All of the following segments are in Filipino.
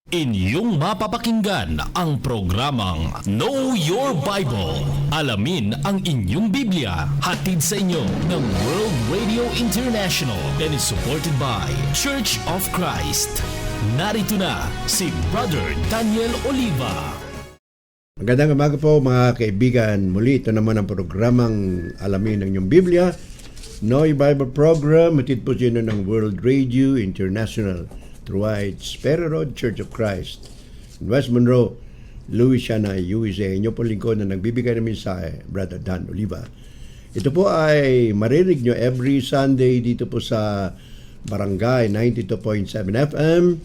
Inyong mapapakinggan ang programang Know Your Bible. Alamin ang inyong Biblia. Hatid sa inyo ng World Radio International and is supported by Church of Christ. Narito na si Brother Daniel Oliva. Magandang umaga po mga kaibigan. Muli ito naman ang programang Alamin ang inyong Biblia. Know Your Bible program. Hatid po sino ng World Radio International. Throughout Sparrow Road, Church of Christ, in West Monroe, Louisiana, USA. Inyo po lingkod na nagbibigay ng mensahe, Brother Dan Oliva. Ito po ay marinig nyo every Sunday dito po sa Barangay 92.7 FM,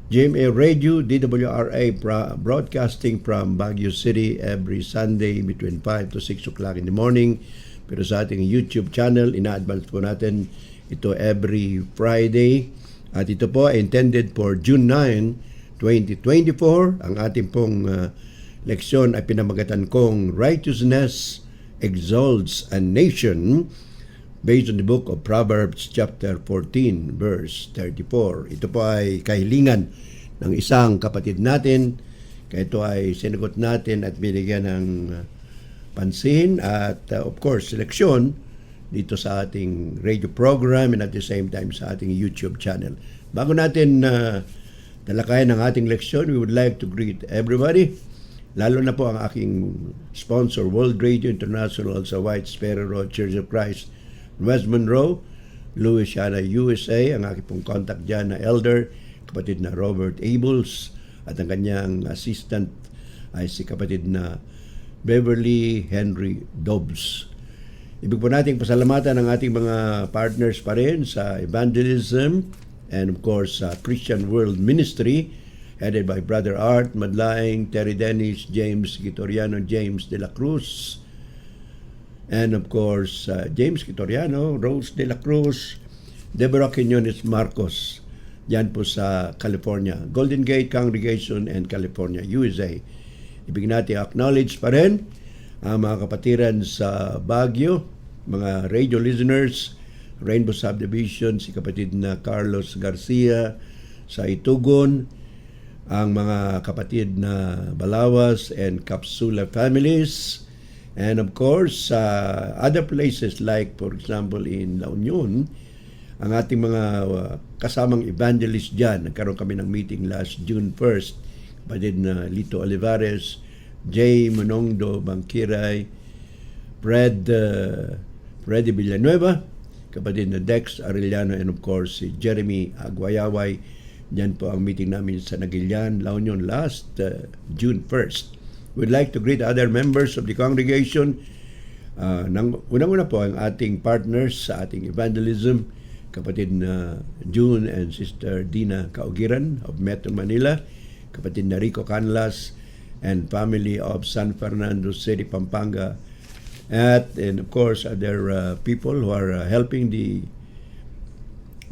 GMA Radio, DWRA broadcasting from Baguio City every Sunday between 5 to 6 o'clock in the morning. Pero sa ating YouTube channel, ina-advance po natin ito every Friday. At ito po ay intended for June 9, 2024. Ang ating pong leksyon ay pinamagatan kong Righteousness Exalts a Nation based on the book of Proverbs chapter 14 verse 34. Ito po ay kahilingan ng isang kapatid natin. Kaya ito ay sinagot natin at binigyan ng pansin at of course leksyon dito sa ating radio program and at the same time sa ating YouTube channel. Bago natin talakayan ang ating leksyon, we would like to greet everybody, lalo na po ang aking sponsor, World Radio International sa White Sparrow Road, Church of Christ, West Monroe, Louisiana, USA. Ang aking pong contact dyan na elder, kapatid na Robert Abels, at ang kanyang assistant ay si kapatid na Beverly Henry Dobbs. Ibig po nating pasalamatan ang ating mga partners pa rin sa evangelism and of course sa Christian World Ministry headed by Brother Art Madlaing, Terry Dennis, James Gitoriano, James De La Cruz, and of course James Gitoriano, Rose De La Cruz, Deborah Quinones Marcos, yan po sa California, Golden Gate Congregation and California, USA. Ibig natin acknowledge pa rin ang mga kapatiran sa Baguio, mga radio listeners, Rainbow Subdivision, si kapatid na Carlos Garcia sa Itugon, ang mga kapatid na Balawas and Capsula families, and of course, other places like, for example, in La Union, ang ating mga kasamang evangelist dyan. Nagkaroon kami ng meeting last June 1st, kapatid na Lito Olivares, Jay Monongdo Bangkiray, Freddy Villanueva, kapatid na Dex Arellano, and of course si Jeremy Aguayaway. Diyan po ang meeting namin sa Nagilian, La Union last June 1st. We'd like to greet other members of the congregation. Unang-una po ang ating partners sa ating evangelism, kapatid na June and Sister Dina Kaugiran of Metro Manila, kapatid na Rico Canlas, and family of San Fernando City, Pampanga, and of course other people who are helping the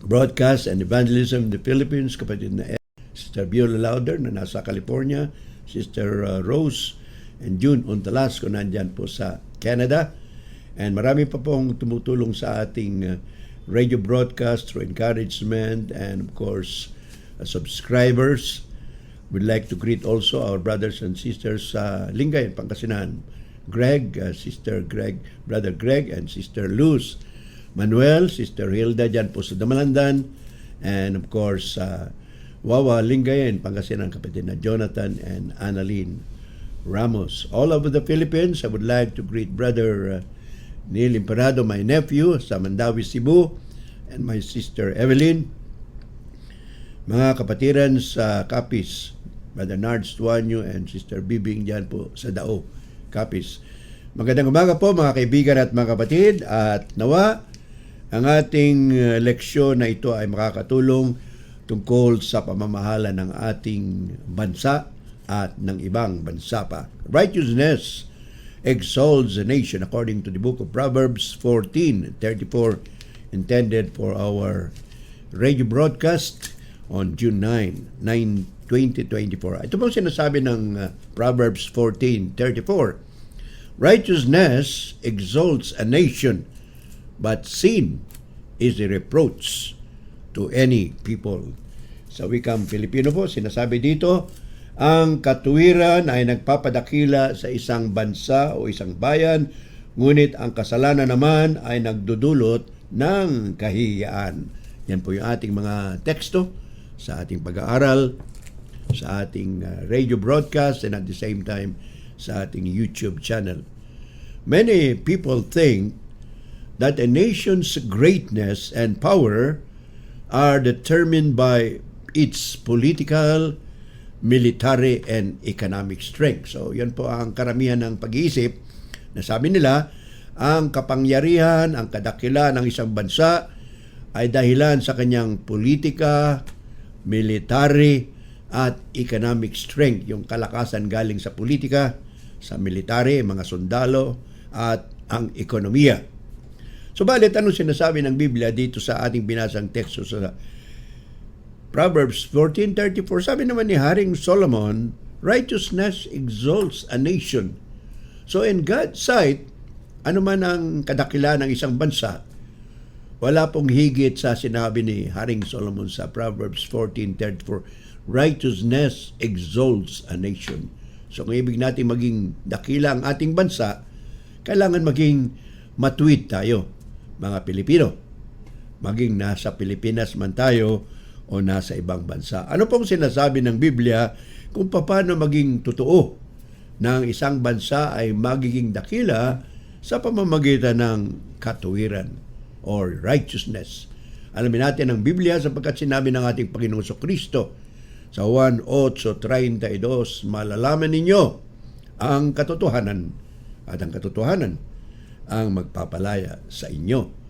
broadcast and evangelism in the Philippines, kapatid na Sister Viola Lauder na nasa California, Sister Rose and June Untalasco nandyan po sa Canada, and marami pa pong tumutulong sa ating radio broadcast through encouragement and of course subscribers. We'd like to greet also our brothers and sisters sa Lingay, Pangasinan. Greg, Sister Greg, Brother Greg and Sister Luz. Manuel, Sister Hilda dyan po sa Damalandan. And of course, Wawa, Lingayen, Pangasinan, kapatid na Jonathan and Annalyn Ramos. All over the Philippines, I would like to greet Brother Neil Imperado, my nephew, sa Mandawi, Cebu, and my sister Evelyn. Mga kapatiran sa Capiz, Brother Nards Tuanyo and Sister Bibing dyan po sa Dao, Capiz. Magandang umaga po mga kaibigan at mga kapatid, at nawa ang ating leksyon na ito ay makakatulong tungkol sa pamamahala ng ating bansa at ng ibang bansa pa. Righteousness exalts a nation according to the book of Proverbs 14:34, intended for our radio broadcast on June 9, 2024. Ito pong sinasabi ng Proverbs 14:34. Righteousness exalts a nation, but sin is a reproach to any people. Sa wikang Filipino po, sinasabi dito, ang katuwiran ay nagpapadakila sa isang bansa o isang bayan, ngunit ang kasalanan naman ay nagdudulot ng kahiyaan. Yan po yung ating mga teksto sa ating pag-aaral, sa ating radio broadcast, and at the same time sa ating YouTube channel. Many people think that a nation's greatness and power are determined by its political, military, and economic strength. So, yan po ang karamihan ng pag-iisip na sabi nila, ang kapangyarihan, ang kadakilaan ng isang bansa ay dahilan sa kanyang politika, military, at economic strength. Yung kalakasan galing sa politika, sa military, mga sundalo, at ang ekonomiya. Subalit, anong sinasabi ng Biblia dito sa ating binasang teksto sa Proverbs 14:34? Sabi naman ni Haring Solomon, righteousness exalts a nation. So in God's sight, ano man ang kadakilaan ng isang bansa, wala pong higit sa sinabi ni Haring Solomon sa Proverbs 14:34, righteousness exalts a nation. So kung ibig natin maging dakila ang ating bansa, kailangan maging matuwid tayo, mga Pilipino. Maging nasa Pilipinas man tayo o nasa ibang bansa. Ano pong sinasabi ng Biblia kung paano maging totoo na ang isang bansa ay magiging dakila sa pamamagitan ng katuwiran or righteousness? Alamin natin ang Biblia sapagkat sinabi ng ating Panginoong Kristo sa Juan 8:32, malalaman ninyo ang katotohanan at ang katotohanan ang magpapalaya sa inyo.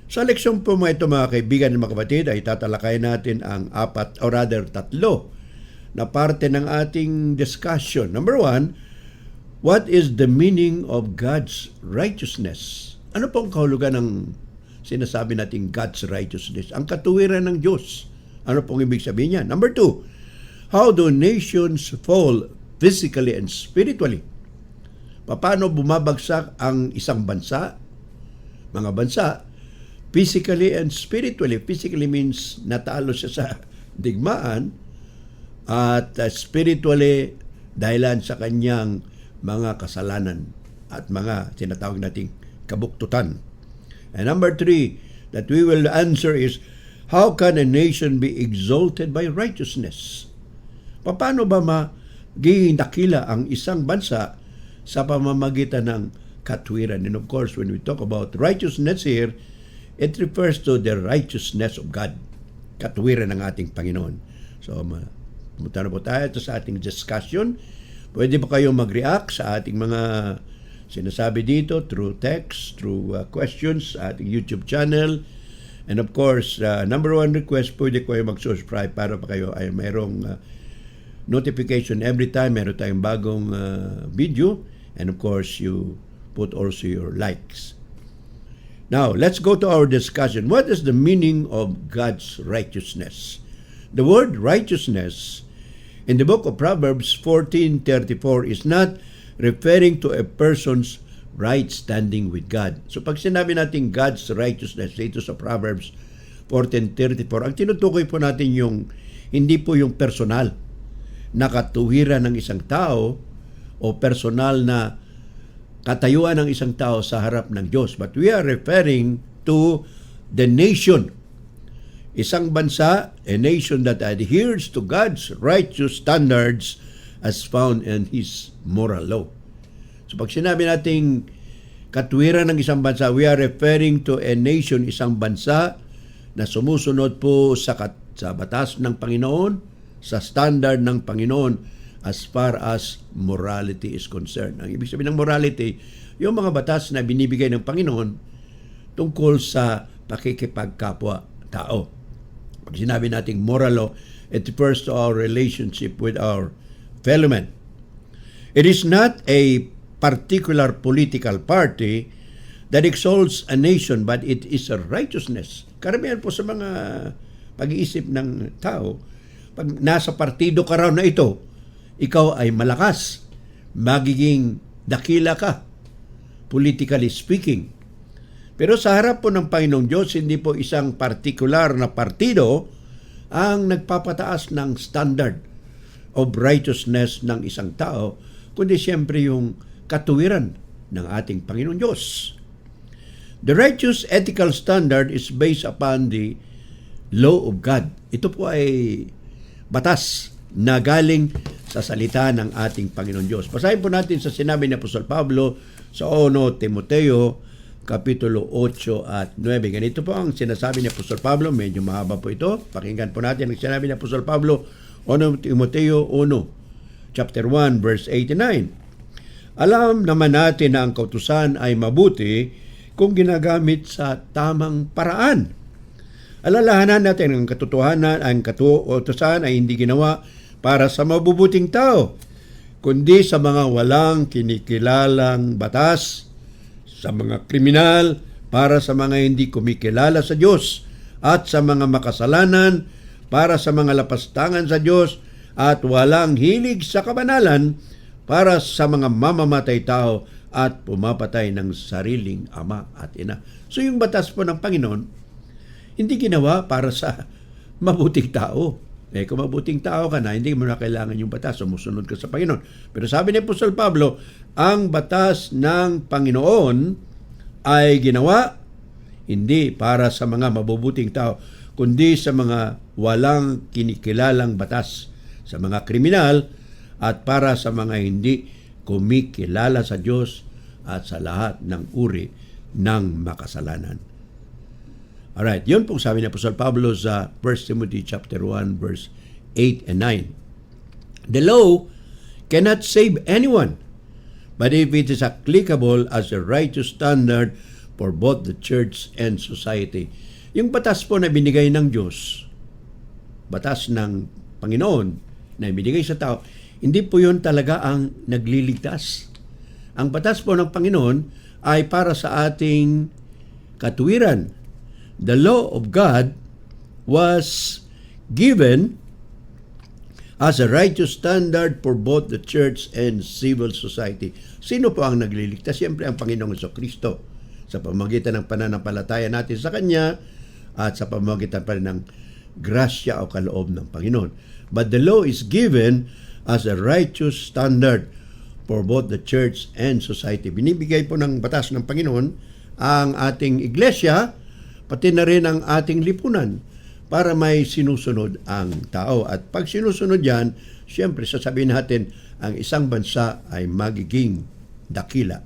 Sa leksyon po mga ito mga kaibigan at mga kapatid ay tatalakayin natin ang tatlo na parte ng ating discussion. Number 1, what is the meaning of God's righteousness? Ano pong kahulugan ng sinasabi nating God's righteousness? Ang katuwiran ng Diyos. Ano pong ibig sabihin niya? Number 2, how do nations fall physically and spiritually? Paano bumabagsak ang isang bansa, mga bansa, physically and spiritually? Physically means natalo siya sa digmaan, at spiritually dahilan sa kanyang mga kasalanan at mga tinatawag nating kabuktutan. And number 3 that we will answer is, how can a nation be exalted by righteousness? Paano ba magiging dakila ang isang bansa sa pamamagitan ng katwiran? And of course, when we talk about righteousness here, it refers to the righteousness of God. Katwiran ng ating Panginoon. So, pumunta na po tayo sa ating discussion. Pwede po kayong mag-react sa ating mga sinasabi dito through text, through questions sa ating YouTube channel. And of course, number 1 request, pwede kayo mag-subscribe para pa kayo ay mayroong notification every time meron tayong bagong video. And of course, you put also your likes. Now, let's go to our discussion. What is the meaning of God's righteousness? The word righteousness in the book of Proverbs 14:34 is not referring to a person's right standing with God. So pag sinabi natin God's righteousness dito sa Proverbs 14:34, ang tinutukoy po natin yung hindi po yung personal na katuwiran ng isang tao o personal na katayuan ng isang tao sa harap ng Diyos. But we are referring to the nation. Isang bansa, a nation that adheres to God's righteous standards as found in His moral law. So pag sinabi nating katwiran ng isang bansa, we are referring to a nation, isang bansa na sumusunod po sa batas ng Panginoon, sa standard ng Panginoon as far as morality is concerned. Ang ibig sabihin ng morality, yung mga batas na binibigay ng Panginoon tungkol sa pakikipagkapwa-tao. Pag sinabi nating moral law, it refers to our relationship with our fellow men. It is not a particular political party that exalts a nation, but it is a righteousness. Karamihan po sa mga pag-iisip ng tao, pag nasa partido ka raw na ito, ikaw ay malakas, magiging dakila ka, politically speaking. Pero sa harap po ng Panginoong Diyos, hindi po isang partikular na partido ang nagpapataas ng standard of righteousness ng isang tao, kundi siyempre yung katuwiran ng ating Panginoon Diyos. The righteous ethical standard is based upon the law of God. Ito po ay batas na galing sa salita ng ating Panginoon Diyos. Basahin po natin sa sinabi ni Apostol Pablo sa 1 Timoteo Kapitulo 8 at 9. Ganito po ang sinasabi ni Apostol Pablo. Medyo mahaba po ito. Pakinggan po natin ang sinabi ni Apostol Pablo 1 Timoteo 1, chapter 1, verse 89. Alam naman natin na ang kautusan ay mabuti kung ginagamit sa tamang paraan. Alalahanan natin ang katotohanan, ang kautusan ay hindi ginawa para sa mabubuting tao, kundi sa mga walang kinikilalang batas, sa mga kriminal, para sa mga hindi kumikilala sa Diyos, at sa mga makasalanan, para sa mga lapastangan sa Diyos, at walang hilig sa kabanalan, para sa mga mamamatay tao at pumapatay ng sariling ama at ina. So yung batas po ng Panginoon, hindi ginawa para sa mabuting tao. Kung mabuting tao ka na, hindi mo na kailangan yung batas, sumusunod ka sa Panginoon. Pero sabi ni Apostol Pablo, ang batas ng Panginoon ay ginawa hindi para sa mga mabubuting tao, kundi sa mga walang kinikilalang batas, sa mga kriminal, at para sa mga hindi kumikilala sa Diyos at sa lahat ng uri ng makasalanan. Alright, yun pong sabi ni Apostol Pablo sa 1 Timothy chapter 1, verse 8 and 9. The law cannot save anyone, but if it is applicable as a righteous standard for both the church and society. Yung batas po na binigay ng Diyos, batas ng Panginoon na binigay sa tao, hindi po yun talaga ang nagliligtas. Ang batas po ng Panginoon ay para sa ating katuwiran. The law of God was given as a righteous standard for both the church and civil society. Sino po ang nagliligtas? Siyempre ang Panginoong Jesucristo, sa pamamagitan ng pananampalataya natin sa Kanya at sa pamamagitan pa rin ng grasya o kaloob ng Panginoon. But the law is given as a righteous standard for both the church and society. Binibigay po ng batas ng Panginoon ang ating iglesia, pati na rin ang ating lipunan, para may sinusunod ang tao. At pag sinusunod yan, siyempre sasabihin natin, ang isang bansa ay magiging dakila.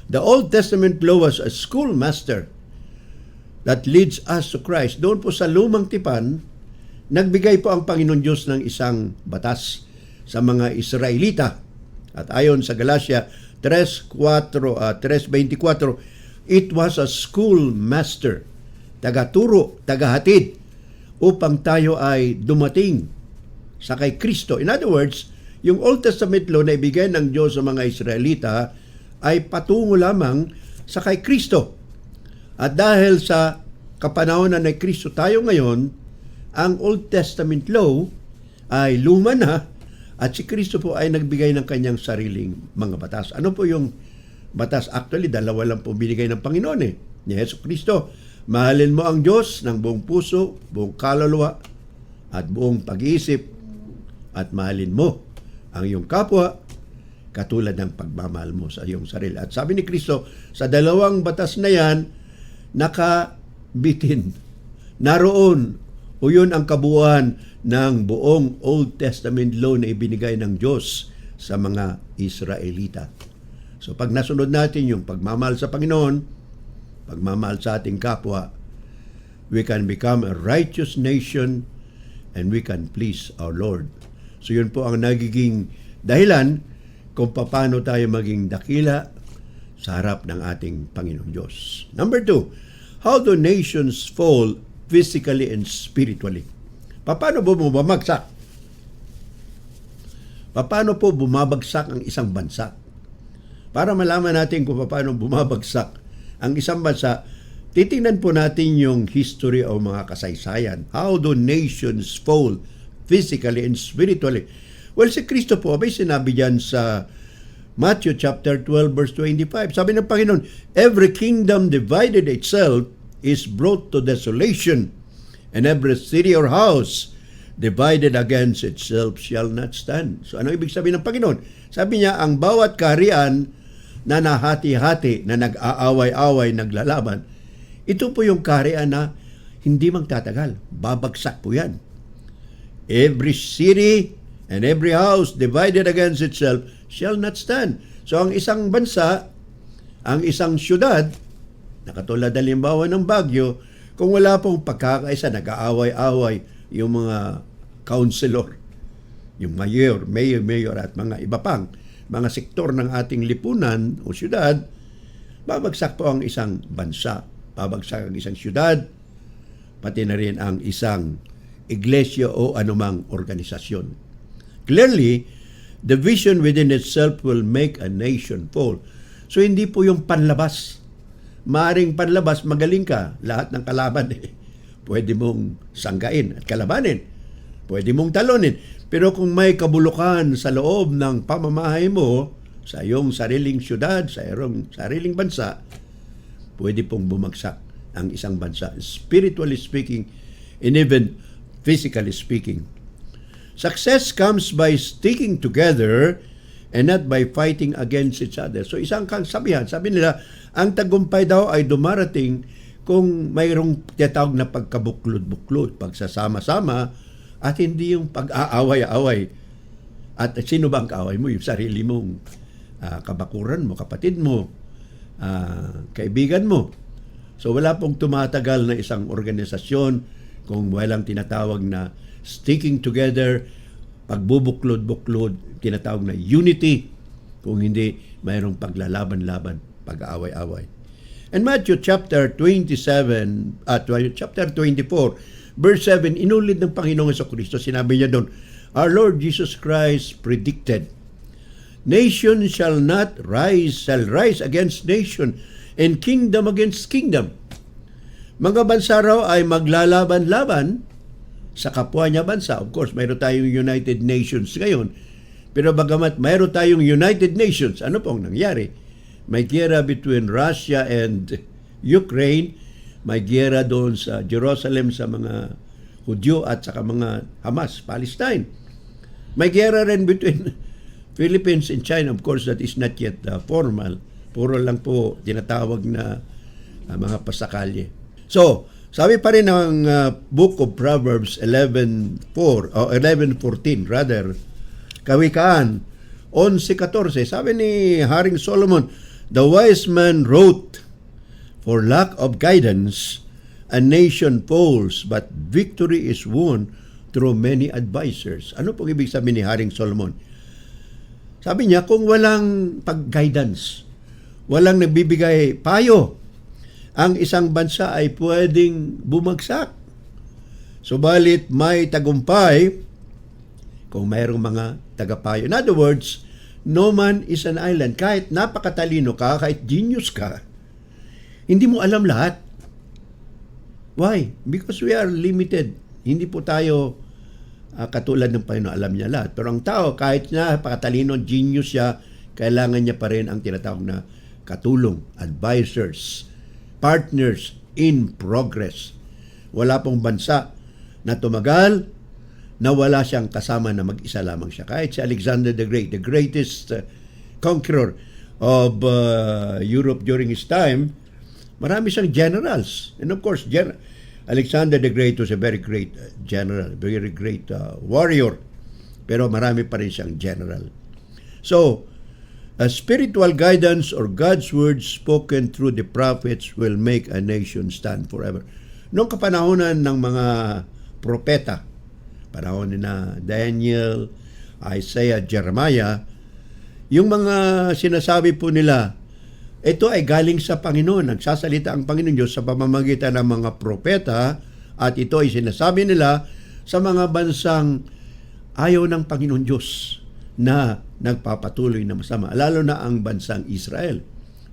The Old Testament law was a schoolmaster that leads us to Christ. Doon po sa lumang tipan, nagbigay po ang Panginoon Diyos ng isang batas sa mga Israelita. At ayon sa Galatia 3:24, it was a schoolmaster, tagaturo, tagahatid, upang tayo ay dumating sa kay Kristo. In other words, yung Old Testament law na ibigay ng Diyos sa mga Israelita ay patungo lamang sa kay Kristo. At dahil sa kapanahonan ng Kristo tayo ngayon, ang Old Testament law ay luma na, at si Kristo po ay nagbigay ng kanyang sariling mga batas. Ano po yung batas? Actually, dalawa lang po binigay ng Panginoon ni Yesu Kristo. Mahalin mo ang Diyos ng buong puso, buong kaluluwa, at buong pag-iisip, at mahalin mo ang iyong kapwa katulad ng pagmamahal mo sa iyong sarili. At sabi ni Kristo, sa dalawang batas na yan, nakabitin. Naroon, o yun ang kabuuan ng buong Old Testament law na ibinigay ng Diyos sa mga Israelita. So pag nasunod natin yung pagmamahal sa Panginoon, pagmamahal sa ating kapwa, we can become a righteous nation and we can please our Lord. So yun po ang nagiging dahilan kung paano tayo maging dakila sa harap ng ating Panginoong Diyos. Number 2, how do nations fall physically and spiritually? Paano po bumabagsak? Paano po bumabagsak ang isang bansa? Para malaman natin kung paano bumabagsak ang isang bansa, titingnan po natin yung history o mga kasaysayan. How do nations fall physically and spiritually? Well, si Kristo po, may sinabi dyan sa Matthew chapter 12, verse 25. Sabi ng Panginoon, every kingdom divided itself is brought to desolation, and every city or house divided against itself shall not stand. So ano ibig sabihin ng Panginoon? Sabi niya, ang bawat kaharian na nahati-hati, na nag-aaway-away, naglalaban, ito po yung kaharian na hindi magtatagal. Babagsak po yan. Every city and every house divided against itself shall not stand. So ang isang bansa, ang isang syudad, na katulad halimbawa ng Baguio, kung wala pong pagkakaisa, nag-aaway-away yung mga councilor, yung mayor at mga iba pang mga sektor ng ating lipunan o syudad, babagsak po ang isang bansa, babagsak ang isang syudad, pati na rin ang isang iglesia o anumang organisasyon. Clearly, division within itself will make a nation fall. So hindi po yung panlabas. Maaring panlabas, magaling ka, lahat ng kalaban pwede mong sanggain at kalabanin. Pwede mong talunin. Pero kung may kabulukan sa loob ng pamamahay mo, sa iyong sariling syudad, sa iyong sariling bansa, pwede pong bumagsak ang isang bansa, spiritually speaking, and even physically speaking. Success comes by sticking together and not by fighting against each other. So isang kasabihan, sabi nila, ang tagumpay daw ay dumarating kung mayroong tinatawag na pagkabuklod-buklod, pagsasama-sama, at hindi yung pag-aaway-away. At sino ba ang kaaway mo? Yung sarili mong kabakuran mo, kapatid mo, kaibigan mo. So wala pong tumatagal na isang organisasyon kung walang tinatawag na sticking together, pagbubuklod-buklod, tinatawag na unity, kung hindi mayroong paglalaban-laban, pag-aaway-away. And Matthew chapter 24, verse 7, inulit ng Panginoong Jesucristo, sinabi niya doon, our Lord Jesus Christ predicted, nation shall rise against nation, and kingdom against kingdom. Mga bansa raw ay maglalaban-laban sa kapwa niya bansa. Of course, mayroon tayong United Nations ngayon, pero bagamat mayroon tayong United Nations, ano pong nangyari? May giyera between Russia and Ukraine, may giyera doon sa Jerusalem sa mga Hudyo at saka mga Hamas, Palestine. May giyera rin between Philippines and China. Of course, that is not yet formal. Puro lang po tinatawag na mga pasakalye. So, sabi pa rin ng Book of Proverbs 11:14 rather, Kawikaan 11:14, sabi ni Haring Solomon, the wise man wrote, for lack of guidance, a nation falls, but victory is won through many advisors. Ano pong ibig sabihin ni Haring Solomon? Sabi niya, kung walang pag-guidance, walang nagbibigay payo, ang isang bansa ay pwedeng bumagsak. Subalit may tagumpay kung mayroong mga tagapayo. In other words, no man is an island. Kahit napakatalino ka, kahit genius ka, hindi mo alam lahat. Why? Because we are limited. Hindi po tayo katulad ng Panginoon, alam niya lahat. Pero ang tao, kahit napakatalino, genius siya, kailangan niya pa rin ang tinatawag na katulong, advisors, partners in progress. Wala pong bansa na tumagal na wala siyang kasama na mag-isa lamang siya. Kahit si Alexander the Great, the greatest conqueror of Europe during his time, marami siyang generals. And of course, Alexander the Great was a very great general, very great warrior. Pero marami pa rin siyang general. So, a spiritual guidance or God's word spoken through the prophets will make a nation stand forever. Noong kapanahonan ng mga propeta, panahon ni na Daniel, Isaiah, Jeremiah, yung mga sinasabi po nila, ito ay galing sa Panginoon. Nagsasalita ang Panginoon Diyos sa pamamagitan ng mga propeta at ito ay sinasabi nila sa mga bansang ayaw ng Panginoon Diyos na nagpapatuloy na masama, lalo na ang bansang Israel.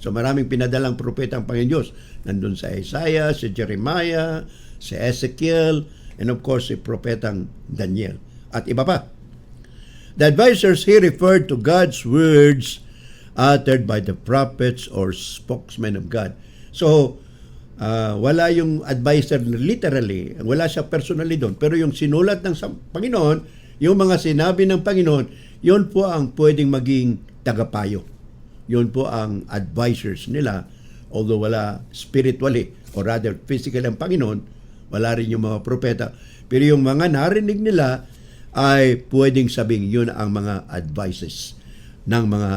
So maraming pinadalang propeta ang Panginoon Diyos. Nandun sa Isaiah, si Jeremiah, si Ezekiel, and of course si propetang Daniel at iba pa. The advisors here referred to God's words uttered by the prophets or spokesmen of God. So, wala yung advisor literally, wala siya personally doon. Pero yung sinulat ng Panginoon, yung mga sinabi ng Panginoon, yun po ang pwedeng maging tagapayo. Yun po ang advisors nila. Although wala spiritually, or rather physically ang Panginoon, wala rin yung mga propeta. Pero yung mga narinig nila ay pwedeng sabing yun ang mga advices ng mga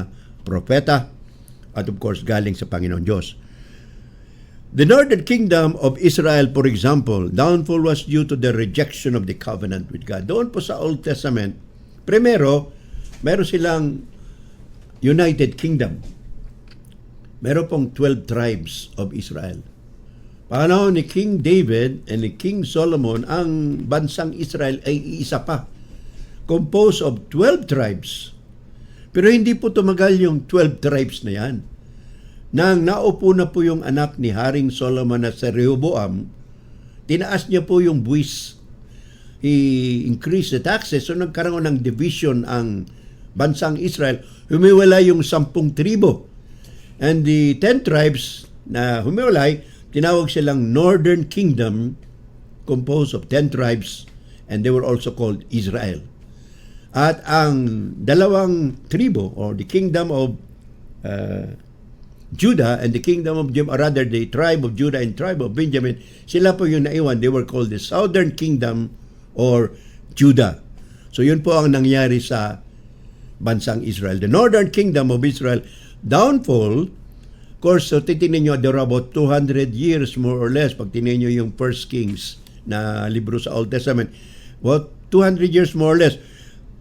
propeta at of course galing sa Panginoon Diyos. The northern kingdom of Israel, for example, downfall was due to the rejection of the covenant with God. Doon po sa Old Testament, primero, meron silang United Kingdom. Meron pong 12 tribes of Israel. Panahon ni King David and ni King Solomon, ang bansang Israel ay iisa pa. Composed of 12 tribes. Pero hindi po tumagal yung 12 tribes na yan. Nang naupo na po yung anak ni Haring Solomon na si Rehoboam, tinaas niya po yung buwis. He increased the taxes. So nagkaroon ng division ang bansang Israel. Humiwalay yung 10 tribo. And the 10 tribes na humiwalay, tinawag silang Northern Kingdom, composed of 10 tribes, and they were also called Israel. At ang dalawang tribo, or the kingdom of Judah and the kingdom of or rather the tribe of Judah and tribe of Benjamin, sila po yung naiwan. They were called the Southern Kingdom or Judah. So yun po ang nangyari sa bansang Israel. The Northern Kingdom of Israel, downfall, of course, so titingnan nyo, there are about 200 years more or less, pag tingnan nyo yung First Kings na libro sa Old Testament, about 200 years more or less,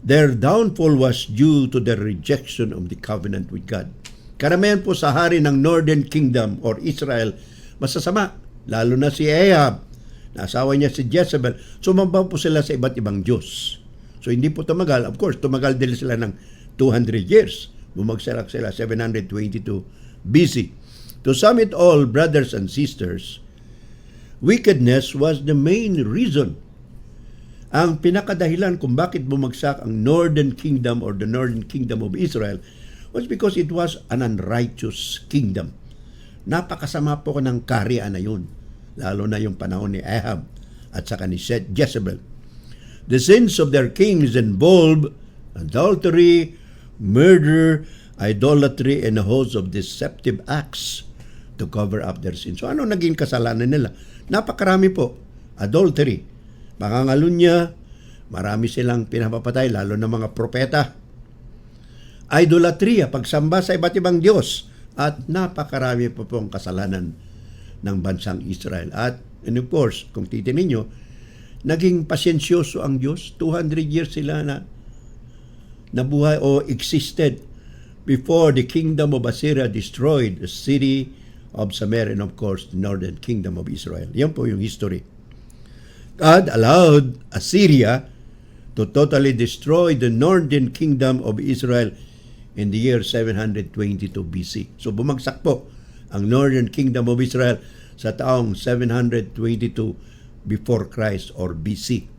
their downfall was due to the rejection of the covenant with God. Karamihan po sa hari ng Northern Kingdom or Israel, masasama. Lalo na si Ahab, na asawa niya si Jezebel. Sumamba po sila sa iba't ibang Diyos. So hindi po tumagal. Of course, tumagal din sila ng 200 years. Bumagsarak sila 722 BC. To sum it all, brothers and sisters, wickedness was the main reason. Ang pinakadahilan kung bakit bumagsak ang Northern Kingdom or the Northern Kingdom of Israel was because it was an unrighteous kingdom. Napakasama po ng kaharian na yun, lalo na yung panahon ni Ahab at saka ni Jezebel. The sins of their kings involved adultery, murder, idolatry, and a host of deceptive acts to cover up their sins. So ano naging kasalanan nila? Napakarami po. Adultery, pangangalunya, marami silang pinapapatay, lalo na mga propeta. Idolatria, pagsamba sa iba't ibang Diyos, at napakarami po pong kasalanan ng bansang Israel. At and of course, kung titingnan nyo, naging pasyensyoso ang Diyos. 200 years sila na nabuhay o existed before the kingdom of Assyria destroyed the city of Samaria and of course the northern kingdom of Israel. Yan po yung history. God allowed Assyria to totally destroy the northern kingdom of Israel in the year 722 BC. So bumagsak po ang northern kingdom of Israel sa taong 722 before Christ or BC.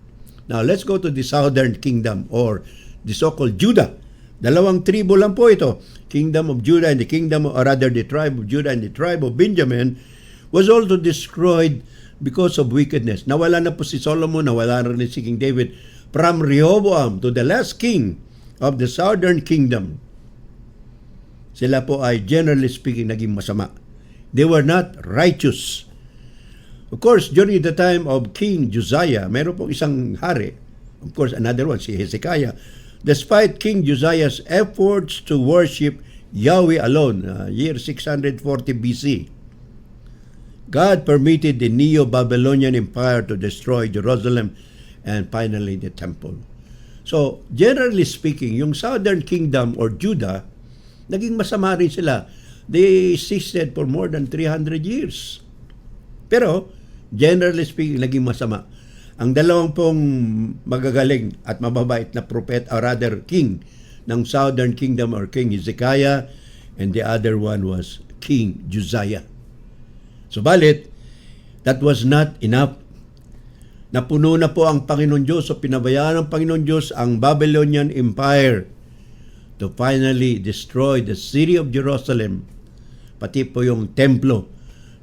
Now let's go to the southern kingdom or the so-called Judah. Dalawang tribo lang po ito. Kingdom of Judah and the kingdom, or rather the tribe of Judah and the tribe of Benjamin was also destroyed because of wickedness. Nawala na po si Solomon, nawala na rin si King David. From Rehoboam to the last king of the southern kingdom, sila po ay generally speaking naging masama. They were not righteous. Of course, during the time of King Josiah, meron pong isang hari, of course another one, si Hezekiah. Despite King Josiah's efforts to worship Yahweh alone, year 640 BC, God permitted the Neo-Babylonian Empire to destroy Jerusalem and finally the temple. So, generally speaking, yung Southern Kingdom or Judah, naging masama rin sila. They existed for more than 300 years. Pero, generally speaking, naging masama. Ang dalawang pong magagaling at mababait na prophet, or rather king, ng Southern Kingdom or King Hezekiah, and the other one was King Josiah. Subalit, that was not enough. Napuno na po ang Panginoon Diyos o pinabayaan ng Panginoon Diyos ang Babylonian Empire to finally destroy the city of Jerusalem, pati po yung templo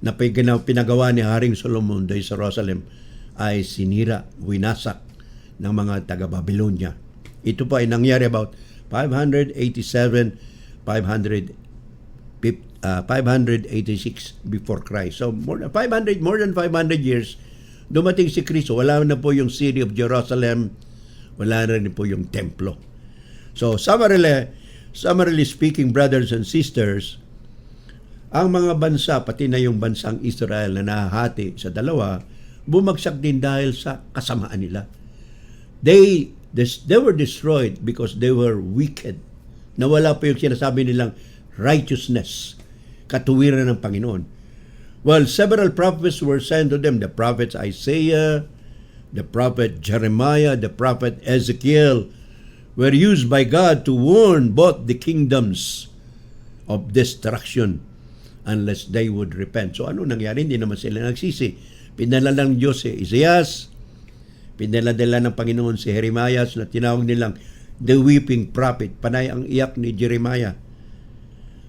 na pinagawa ni Haring Solomon sa Jerusalem ay sinira, winasak ng mga taga-Babylonia. Ito po ay nangyari about 586 before Christ. So more than 500 years dumating si Kristo. Wala na po yung city of Jerusalem, wala na rin po yung templo. So summarily speaking, brothers and sisters, ang mga bansa, pati na yung bansang Israel na nahahati sa dalawa, bumagsak din dahil sa kasamaan nila. They were destroyed because they were wicked. Nawala po yung sinasabi nilang righteousness, katuwiran ng Panginoon. Well, several prophets were sent to them. The prophets Isaiah, the prophet Jeremiah, the prophet Ezekiel were used by God to warn both the kingdoms of destruction unless they would repent. So ano nangyari? Hindi naman sila nagsisi. Pinadala ng Diyos si Isaias, pinadala ng Panginoon si Jeremiah na tinawag nilang the weeping prophet. Panay ang iyak ni Jeremiah.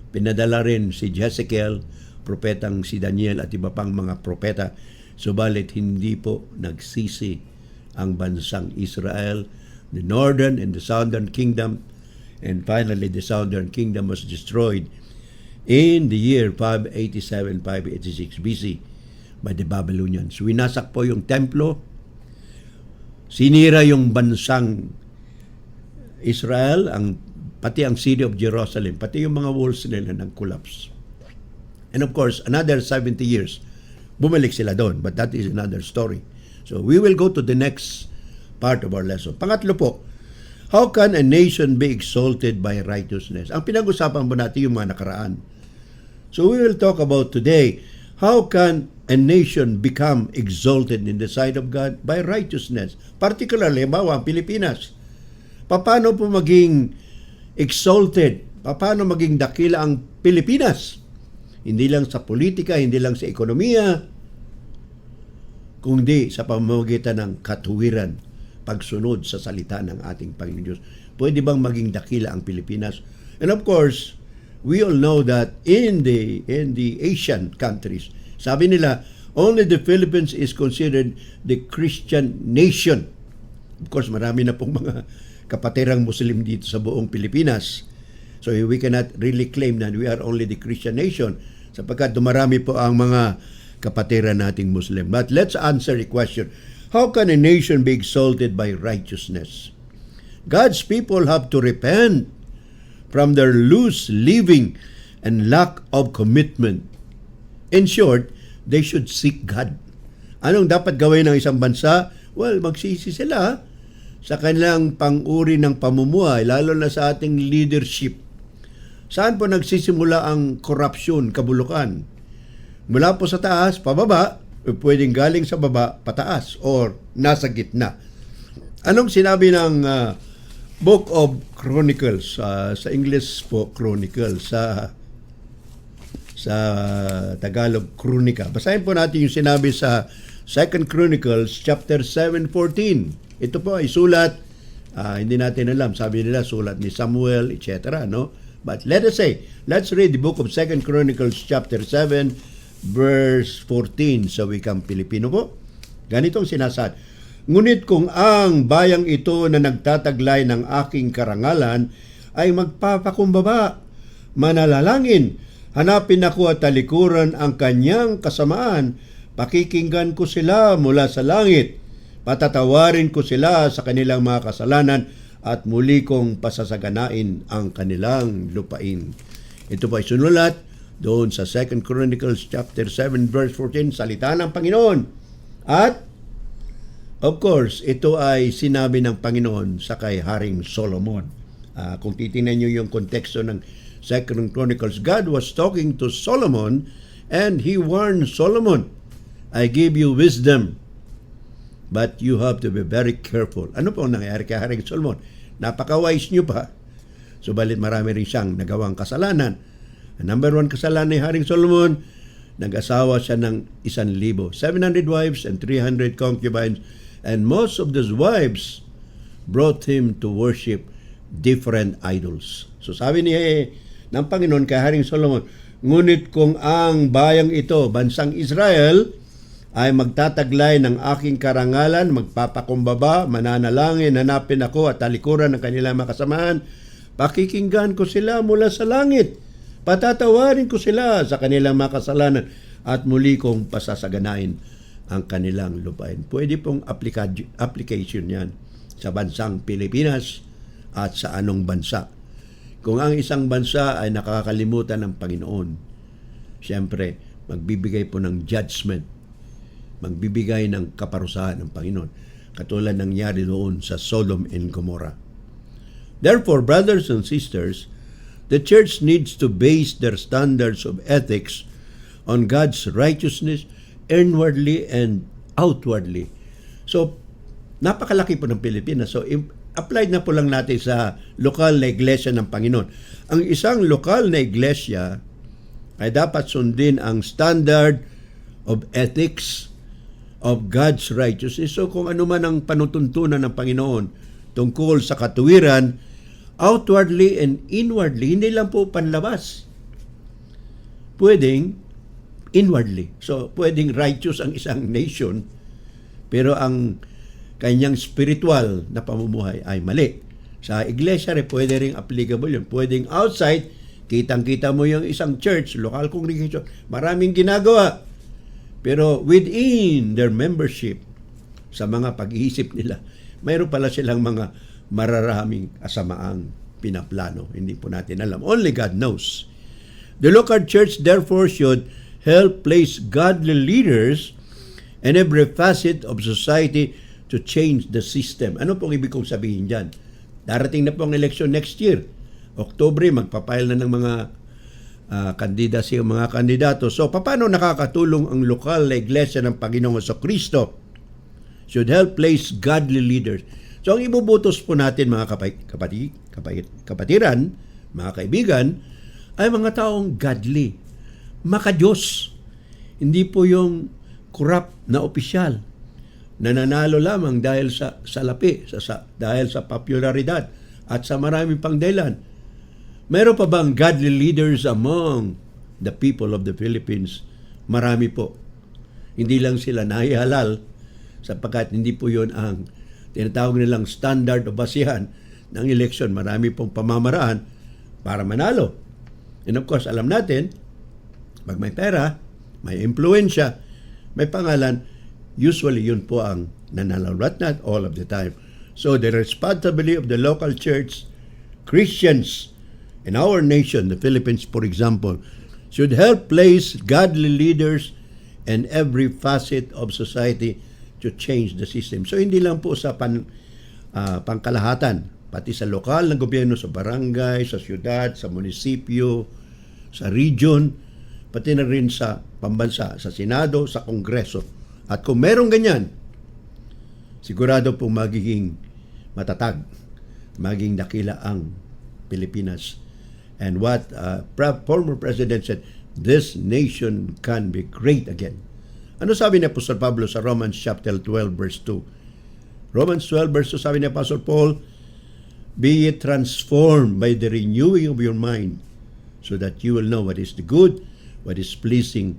Pinadala rin si Ezekiel, propetang si Daniel at iba pang mga propeta. Subalit hindi po nagsisi ang bansang Israel, the northern and the southern kingdom, and finally the southern kingdom was destroyed in the year 586 BC by the Babylonians. Winasak po yung templo, sinira yung bansang Israel, pati ang city of Jerusalem, pati yung mga walls nila ng collapse. And of course, another 70 years, bumalik sila doon, but that is another story. So we will go to the next part of our lesson. Pangatlo po, how can a nation be exalted by righteousness? Ang pinag-usapan po natin yung mga nakaraan. So we will talk about today, how can a nation become exalted in the sight of God? By righteousness. Particularly, halimbawa, ang Pilipinas. Paano po maging exalted? Paano maging dakila ang Pilipinas? Hindi lang sa politika, hindi lang sa ekonomiya, kundi sa pamamagitan ng katuwiran, pagsunod sa salita ng ating Panginoon Diyos. Pwede bang maging dakila ang Pilipinas? And of course, we all know that in the Asian countries, sabi nila, only the Philippines is considered the Christian nation. Of course, marami na pong mga kapatirang Muslim dito sa buong Pilipinas. So we cannot really claim that we are only the Christian nation sapagkat dumarami po ang mga kapatiran nating Muslim. But let's answer the question, how can a nation be exalted by righteousness? God's people have to repent from their loose living and lack of commitment. In short, they should seek God. Anong dapat gawin ng isang bansa? Well, magsisi sila sa kanilang pang-uri ng pamumuhay, lalo na sa ating leadership. Saan po nagsisimula ang korupsyon, kabulukan? Mula po sa taas, pababa, pwedeng galing sa baba, pataas, or nasa gitna. Anong sinabi ng Book of Chronicles, sa English po, Chronicles, sa Tagalog, Kronika. Basahin po natin yung sinabi sa 2 Chronicles chapter 7:14. Ito po ay sulat, hindi natin alam, sabi nila sulat ni Samuel, etc. No? But let's read the book of 2 Chronicles chapter 7 verse 14 sa wikang Pilipino po. Ganitong sinasabi, ngunit kung ang bayang ito na nagtataglay ng aking karangalan ay magpapakumbaba, manalalangin, hanapin ako at talikuran ang kanyang kasamaan, pakikinggan ko sila mula sa langit, patatawarin ko sila sa kanilang mga kasalanan at muli kong pasasaganain ang kanilang lupain. Ito po ay sinulat doon sa 2 Chronicles chapter 7 verse 14, salita ng Panginoon. At of course, ito ay sinabi ng Panginoon sa kay Haring Solomon. Kung titingnan niyo yung konteksto ng 2 Chronicles, God was talking to Solomon and He warned Solomon, I give you wisdom, but you have to be very careful. Ano po nangyari kay Haring Solomon? Napaka-wise niyo pa. Subalit marami rin siyang nagawang kasalanan. Ang number one kasalanan ni Haring Solomon, nag-asawa siya ng 1,000, 700 wives and 300 concubines, and most of those wives brought him to worship different idols. So sabi ng Panginoon kay Haring Solomon, Ngunit kung ang bayang ito, bansang Israel, ay magtataglay ng aking karangalan, magpapakumbaba, mananalangin, hanapin ako at talikuran ng kanilang makasamahan, pakikinggan ko sila mula sa langit. Patatawarin ko sila sa kanilang makasalanan at muli kong pasasaganain ang kanilang lupain. Pwede pong application yan sa bansang Pilipinas at sa anong bansa. Kung ang isang bansa ay nakakalimutan ng Panginoon, siyempre, magbibigay po ng judgment, magbibigay ng kaparusahan ng Panginoon, katulad nangyari doon sa Sodom and Gomorrah. Therefore, brothers and sisters, the church needs to base their standards of ethics on God's righteousness inwardly and outwardly. So, napakalaki po ng Pilipinas. So, applied na po lang natin sa lokal na iglesia ng Panginoon. Ang isang lokal na iglesia ay dapat sundin ang standard of ethics of God's righteousness. So kung ano man ang panutuntunan ng Panginoon tungkol sa katuwiran, outwardly and inwardly, hindi lang po panlabas. Pwedeng inwardly. So pwedeng righteous ang isang nation, pero ang kanyang spiritual na pamumuhay ay mali. Sa iglesia rin, pwede rin applicable yun. Pwedeng outside, kitang-kita mo yung isang church, local congregation, maraming ginagawa. Pero within their membership, sa mga pag-iisip nila, mayroon pala silang mga mararaming kasamaang pinaplano. Hindi po natin alam. Only God knows. The local church therefore should help place godly leaders in every facet of society to change the system. Ano pong ibig kong sabihin dyan? Darating na po ang election next year. Oktubre, magpapile na ng mga kandidacy ang mga kandidato. So, paano nakakatulong ang lokal na iglesia ng Panginoong Jesucristo? Should help place godly leaders. So, ang ibubutos po natin mga kapatiran, mga kaibigan, ay mga taong godly, makadiyos. Hindi po yung corrupt na opisyal, nananalo lamang dahil sa salapi, dahil sa popularidad at sa maraming pang dahilan. Meron pa bang godly leaders among the people of the Philippines? Marami po. Hindi lang sila nahihalal sapagkat hindi po yun ang tinatawag nilang standard o basihan ng eleksyon. Marami pong pamamaraan para manalo. And of course, alam natin, pag may pera, may impluensya, may pangalan, usually yun po ang nanalo, but not all of the time. So the responsibility of the local church, Christians in our nation, the Philippines for example, should help place godly leaders in every facet of society to change the system. So hindi lang po sa pangkalahatan, pati sa lokal na gobyerno, sa barangay, sa syudad, sa munisipyo, sa region, pati na rin sa pambansa, sa Senado, sa Kongreso. At kung merong ganyan, sigurado po magiging matatag, maging dakila ang Pilipinas. And what former President said, this nation can be great again. Ano sabi ni Apostol Pablo sa Romans chapter 12 verse 2? Romans 12 verse 2 sabi ni Apostle Paul, be ye transformed by the renewing of your mind, so that you will know what is the good, what is pleasing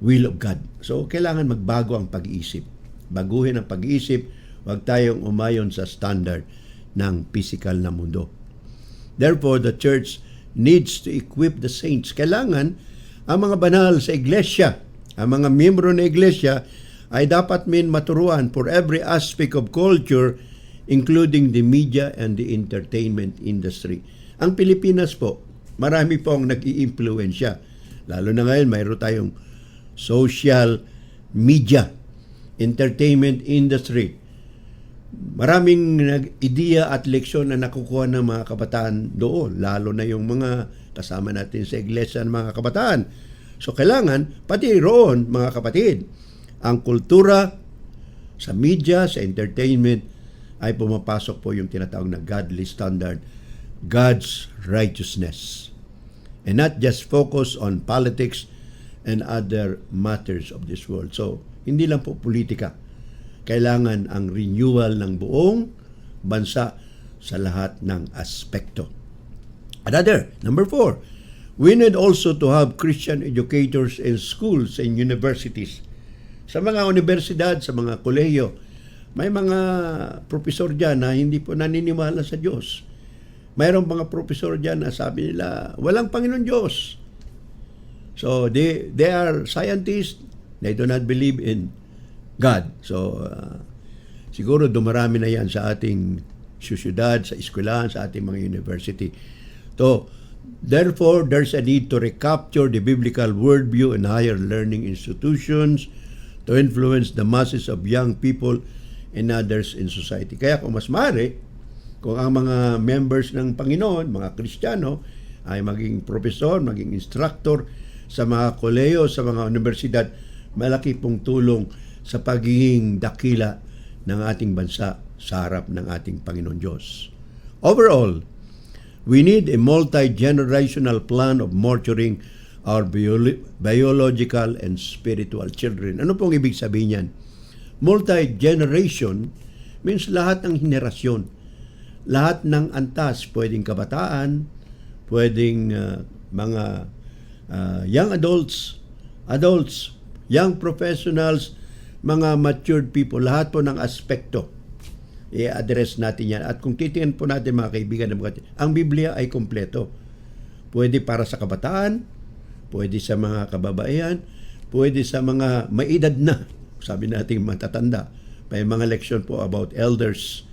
will of God. So, kailangan magbago ang pag-iisip. Baguhin ang pag-iisip, huwag tayong umayon sa standard ng physical na mundo. Therefore, the church needs to equip the saints. Kailangan ang mga banal sa iglesia, ang mga miyembro ng iglesia ay dapat maturuan for every aspect of culture, including the media and the entertainment industry. Ang Pilipinas po, marami pong nag-i-impluensya. Lalo na ngayon, mayroon tayong social media, entertainment industry. Maraming ideya at leksyon na nakukuha ng mga kabataan doon, lalo na yung mga kasama natin sa iglesia ng mga kabataan. So kailangan, pati roon, mga kapatid, ang kultura sa media, sa entertainment, ay pumapasok po yung tinatawag na godly standard, God's righteousness. And not just focus on politics and other matters of this world. So, hindi lang po politika. Kailangan ang renewal ng buong bansa sa lahat ng aspekto. Another, number 4, We need also to have Christian educators in schools and universities. Sa mga universidad, sa mga kolehiyo, may mga profesor dyan na hindi po naniniwala sa Diyos. Mayroong mga profesor dyan na sabi nila, walang Panginoon Diyos. So, they are scientists. They do not believe in God. So, siguro dumarami na yan sa ating syudad, sa eskwelahan, sa ating mga university. So, therefore, there's a need to recapture the biblical worldview in higher learning institutions to influence the masses of young people and others in society. Kaya kung mas maaari, kung ang mga members ng Panginoon, mga Kristiyano, ay maging profesor, maging instructor sa mga koleyo, sa mga universidad, malaki pong tulong sa pagiging dakila ng ating bansa sa harap ng ating Panginoon Diyos. Overall, we need a multi-generational plan of nurturing our biological and spiritual children. Ano pong ibig sabihin yan? Multi-generation means lahat ng henerasyon. Lahat ng antas, pwedeng kabataan, pwedeng mga young adults, young professionals, mga matured people, lahat po ng aspekto i-address natin yan. At kung titingnan po natin mga kaibigan, ang Biblia ay kompleto. Pwede para sa kabataan, pwede sa mga kababaihan, pwede sa mga maedad na, sabi natin matatanda. May mga leksyon po about elders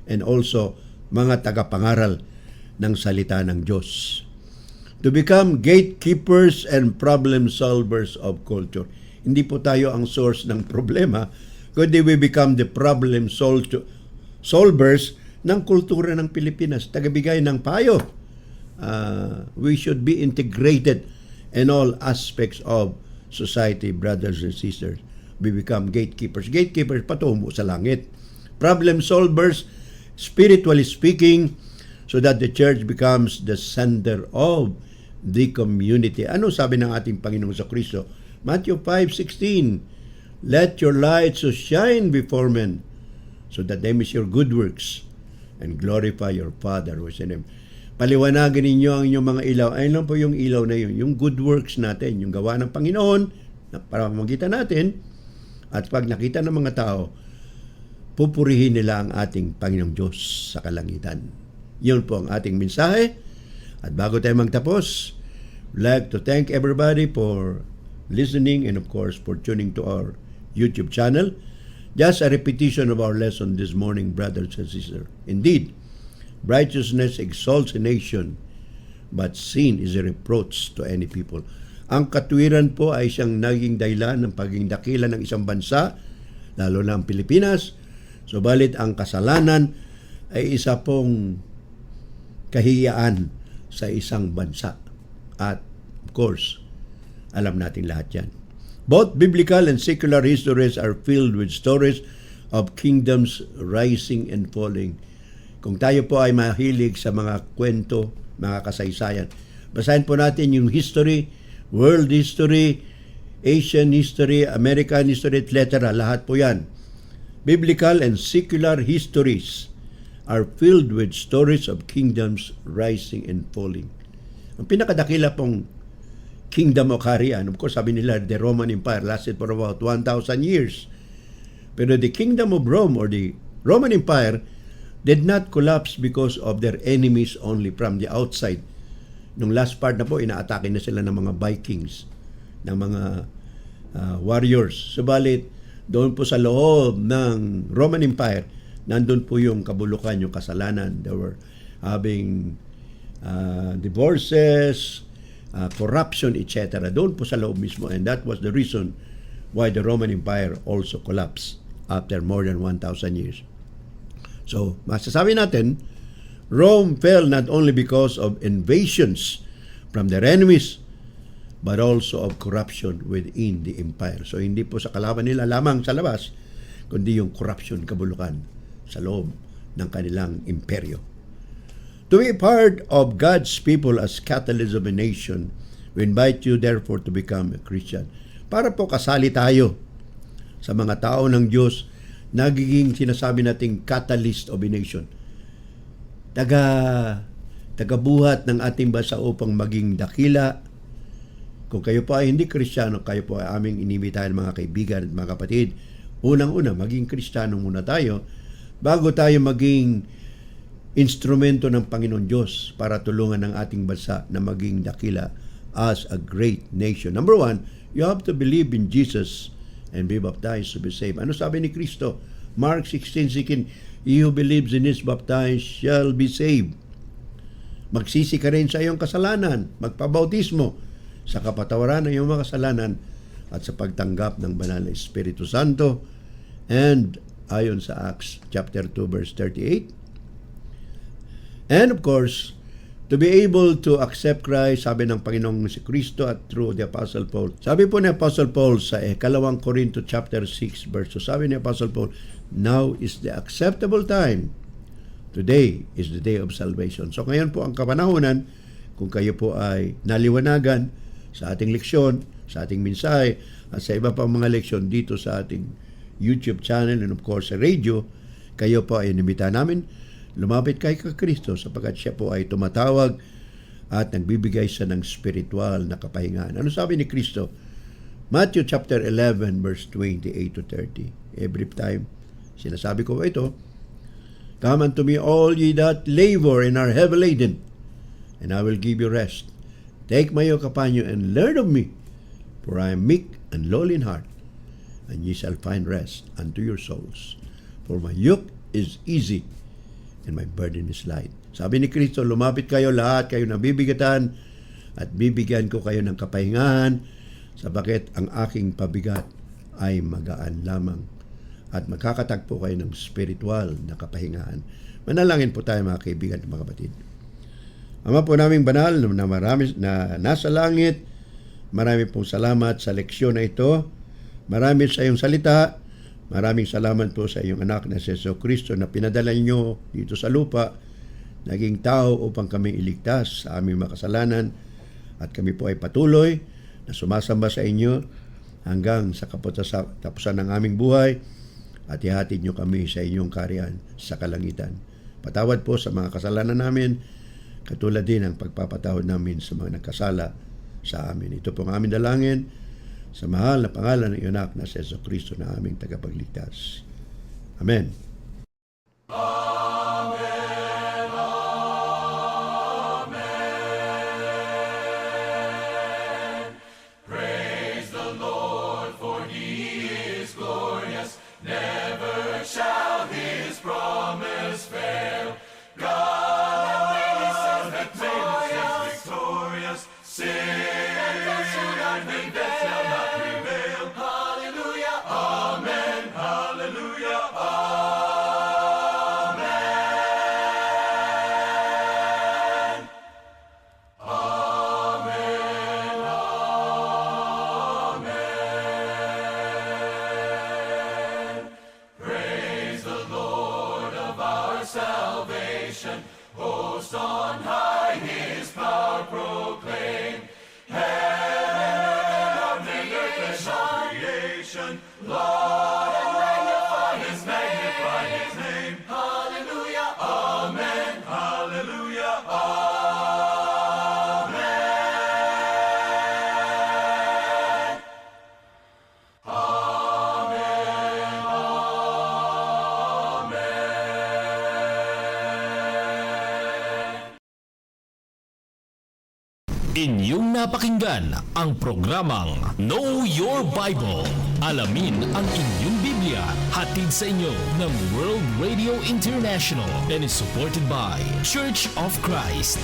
and also mga tagapangaral ng salita ng Diyos. To become gatekeepers and problem solvers of culture. Hindi po tayo ang source ng problema, kundi we become the problem solvers ng kultura ng Pilipinas. Tagabigay ng payo. We should be integrated in all aspects of society, brothers and sisters. We become gatekeepers. Gatekeepers patungo sa langit. Problem solvers, spiritually speaking, so that the church becomes the center of the community. Ano sabi ng ating Panginoong sa Kristo? Matthew 5:16, let your light so shine before men, so that they may see your good works and glorify your Father who is in heaven. Paliwanagin ninyo ang inyong mga ilaw. Ayun lang po yung ilaw na yun. Yung good works natin, yung gawa ng Panginoon, para makita natin, at pag nakita ng mga tao, pupurihin nila ang ating Panginoong Diyos sa kalangitan. Yun po ang ating mensahe. At bago tayo magtapos, we'd like to thank everybody for listening and of course for tuning to our YouTube channel. Just a repetition of our lesson this morning, brothers and sisters. Indeed, righteousness exalts a nation, but sin is a reproach to any people. Ang katwiran po ay siyang naging dahilan ng pagiging dakila ng isang bansa, lalo na ang Pilipinas. Subalit ang kasalanan ay isa pong kahiyaan sa isang bansa. At of course, alam natin lahat yan. Both biblical and secular histories are filled with stories of kingdoms rising and falling. Kung tayo po ay mahilig sa mga kwento, mga kasaysayan, basahin po natin yung history, world history, Asian history, American history, etc. Lahat po yan. Biblical and secular histories are filled with stories of kingdoms rising and falling. Ang pinakadakila pong kingdom o kaharian, of course, sabi nila, the Roman Empire lasted for about 1,000 years. Pero the kingdom of Rome or the Roman Empire did not collapse because of their enemies only from the outside. Nung last part na po, inaatake na sila ng mga Vikings, ng mga warriors. Subalit, doon po sa loob ng Roman Empire, nandun po yung kabulukan, yung kasalanan. They were having divorces, corruption, etc. Doon po sa loob mismo. And that was the reason why the Roman Empire also collapsed after more than 1,000 years. So, masasabi natin, Rome fell not only because of invasions from their enemies, but also of corruption within the empire. So, hindi po sa kalaban nila lamang sa labas, kundi yung corruption, kabulukan sa loob ng kanilang imperyo. To be part of God's people as catalyst of a nation, we invite you therefore to become a Christian. Para po kasali tayo sa mga tao ng Diyos, nagiging sinasabi nating catalyst of a nation. Taga tagabuhat ng ating bansa upang maging dakila. Kung kayo po ay hindi Kristiyano, kayo po ay aming inimbitahan mga kaibigan at mga kapatid. Unang-una, maging Kristiyano muna tayo bago tayo maging instrumento ng Panginoon Diyos para tulungan ang ating bansa na maging dakila as a great nation. Number one, you have to believe in Jesus and be baptized to be saved. Ano sabi ni Kristo? Mark 16:16, he who believes in is baptized shall be saved. Magsisi ka rin sa iyong kasalanan, magpabautismo sa kapatawaran ng iyong mga kasalanan at sa pagtanggap ng banal na Espiritu Santo. And ayon sa Acts chapter 2 verse 38. And of course, to be able to accept Christ, sabi ng Panginoong si Kristo at through the Apostle Paul. Sabi po ni Apostle Paul sa 2 Corinto chapter 6 verse 2, sabi ni Apostle Paul, now is the acceptable time. Today is the day of salvation. So ngayon po ang kapanahunan, kung kayo po ay naliwanagan sa ating leksyon, sa ating mensahe, at sa iba pang mga leksyon dito sa ating YouTube channel and of course sa radio, kayo po ay inimbitahan namin lumapit kay Kristo sapagkat siya po ay tumatawag at nagbibigay siya ng spiritual na kapahingahan. Ano sabi ni Kristo? Matthew chapter 11 verse 28 to 30. Every time sinasabi ko ito, come unto me all ye that labor and are heavy laden, and I will give you rest. Take my yoke upon you and learn of me, for I am meek and lowly in heart, and ye shall find rest unto your souls. For my yoke is easy, and my burden is light. Sabi ni Kristo, lumapit kayo lahat, kayo nabibigatan, at bibigyan ko kayo ng kapahingahan, sapagkat ang aking pabigat ay magaan lamang, at magkakatagpo kayo ng spiritual na kapahingahan. Manalangin po tayo mga kaibigan at mga kapatid. Ama po naming banal na marami na nasa langit, marami pong salamat sa leksyon na ito. Marami sa iyong salita. Maraming salamat po sa iyong anak na si Jesucristo na pinadala niyo dito sa lupa, naging tao upang kami iligtas sa aming makasalanan, at kami po ay patuloy na sumasamba sa inyo hanggang sa tapusan ng aming buhay, at ihatid niyo kami sa inyong kaharian sa kalangitan. Patawad po sa mga kasalanan namin, katulad din ang pagpapatawad namin sa mga nagkasala sa amin. Ito po ang aming dalangin sa mahal na pangalan ng iyong anak na si Jesucristo na aming tagapagligtas. Amen. Inyong napakinggan ang programang Know Your Bible. Alamin ang inyong Biblia. Hatid sa inyo ng World Radio International and is supported by Church of Christ.